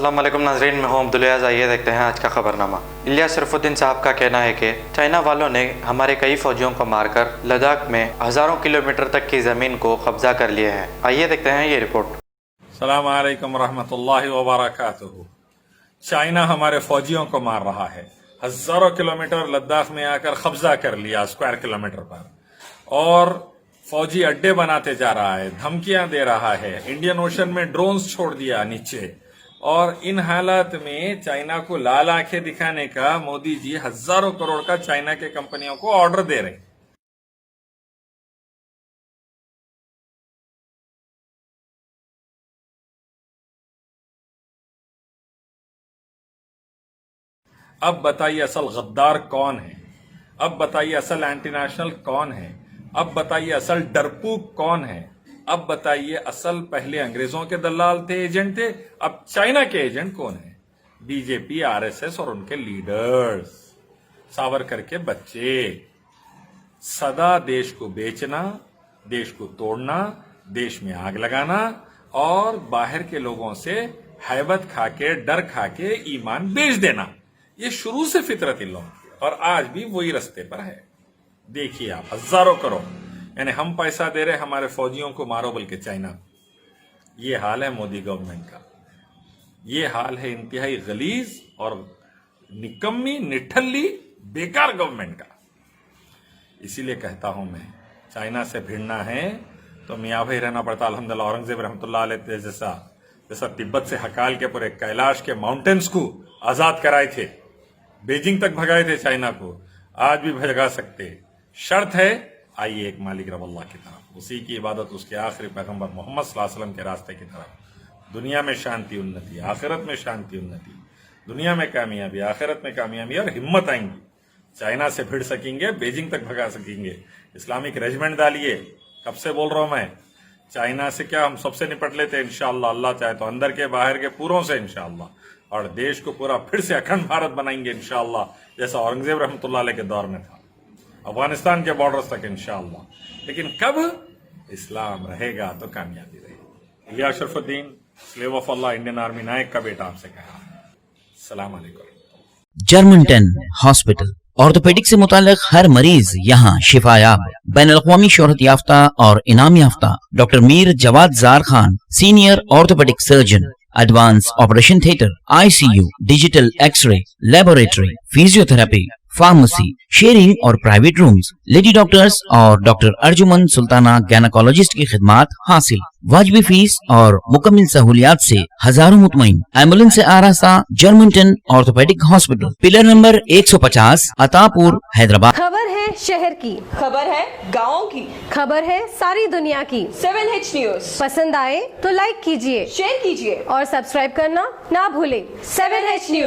अस्सलाम वालेकुम नाज़रीन, मैं हूं अब्दुल-याज़। आइए देखते हैं आज का खबरनामा। इलियास शरफुद्दीन साहब का कहना है कि चाइना वालों ने हमारे कई फौजियों को मारकर लद्दाख में हज़ारों किलोमीटर तक की ज़मीन को कब्जा कर लिया है। आइए देखते हैं ये रिपोर्ट। अस्सलाम वालेकुम रहमतुल्लाहि व बरकातुहू। चाइना हमारे फौजियों को मार रहा है। हजारों किलोमीटर लद्दाख में आकर कब्जा कर लिया स्क्वायर किलोमीटर पर, और फौजी अड्डे बनाते जा रहा है, धमकियां दे रहा है, इंडियन ओशन में ड्रोन्स छोड़ दिया नीचे। और इन हालात में चाइना को लाल आंखें दिखाने का मोदी जी हजारों करोड़ का चाइना के कंपनियों को ऑर्डर दे रहे हैं। अब बताइए असल गद्दार कौन है? अब बताइए असल एंटी नेशनल कौन है? अब बताइए असल डरपूक कौन है? अब बताइए असल पहले अंग्रेजों के दलाल थे, एजेंट थे, अब चाइना के एजेंट कौन है? बीजेपी, आरएसएस और उनके लीडर्स, सावरकर के बच्चे। सदा देश को बेचना, देश को तोड़ना, देश में आग लगाना और बाहर के लोगों से हैबत खाके, डर खाके ईमान बेच देना, ये शुरू से फितरत इन लोगों की, और आज भी वही रास्ते पर है। देखिए आप, हजारों करोड़, यानी हम पैसा दे रहे हमारे फौजियों को मारो, बल्कि चाइना। ये हाल है मोदी गवर्नमेंट का। ये हाल है इंतहाई गलीज और निकम्मी, निठल्ली, बेकार गवर्नमेंट का। इसीलिए कहता हूं मैं, चाइना से भिड़ना है तो मियाँ भाई रहना पड़ता। अल्हम्दुलिल्लाह औरंगजेब रहमतुल्लाह अलैह जैसा तिब्बत से हकाल के पूरे कैलाश के माउंटेन्स को आजाद कराए थे, बीजिंग तक भगाए थे चाइना को, आज भी भगा सकते। शर्त है, आइए एक मालिक रब अल्लाह की तरफ, उसी की इबादत, उसके आखिरी पैगंबर मोहम्मद सल्लल्लाहु अलैहि वसल्लम के रास्ते की तरफ। दुनिया में शांति उन्नति, आखिरत में शांति उन्नति, दुनिया में कामयाबी, आखिरत में कामयाबी और हिम्मत आएंगी। चाइना से भिड़ सकेंगे, बीजिंग तक भगा सकेंगे। इस्लामिक रेजिमेंट डालिए। कब से बोल रहा हूं मैं, चाइना से क्या हम सबसे निपट लेते हैं इंशाअल्लाह, अल्लाह चाहे तो, अंदर के बाहर के पूरों से इंशाअल्लाह, और देश को पूरा फिर से अखंड भारत बनाएंगे इंशाअल्लाह, जैसा औरंगजेब रहमतुल्लाह अलैह के दौर में था, अफगानिस्तान के बॉर्डर्स तक इंशाअल्लाह। लेकिन कब इस्लाम रहेगा तो कामयाबी रहेगी। Ilyas Sharafuddin, slave of Allah, Indian army Naik का बेटा, आपसे कहा। अस्सलाम वालेकुम। जर्मनटन हॉस्पिटल, ऑर्थोपेडिक से मुताल्लिक हर मरीज यहाँ शिफायाब। बैनुल-अक़वामी शोहरत याफ्ता और इनाम याफ्ता doctor Mir Jawad Jar Khan, senior orthopaedic surgeon, advance operation theatre, ICU, digital x-ray, laboratory, physiotherapy, pharmacy, sharing और प्राइवेट रूम्स, लेडी डॉक्टर्स और डॉक्टर अर्जुमन सुल्ताना गैनाकोलॉजिस्ट की खिदमात हासिल। वाजिबी फीस और मुकम्मल सहूलियात से हजारों मुतमईन। एम्बुलेंस से आरास्ता Germanton orthopaedic hospital, pillar number 150, Attapur, Hyderabad. खबर है शहर की, खबर है गाँव की, खबर है सारी दुनिया की। 7H न्यूज पसंद आए तो लाइक कीजिए, शेयर कीजिए और सब्सक्राइब करना ना भूले। 7H news.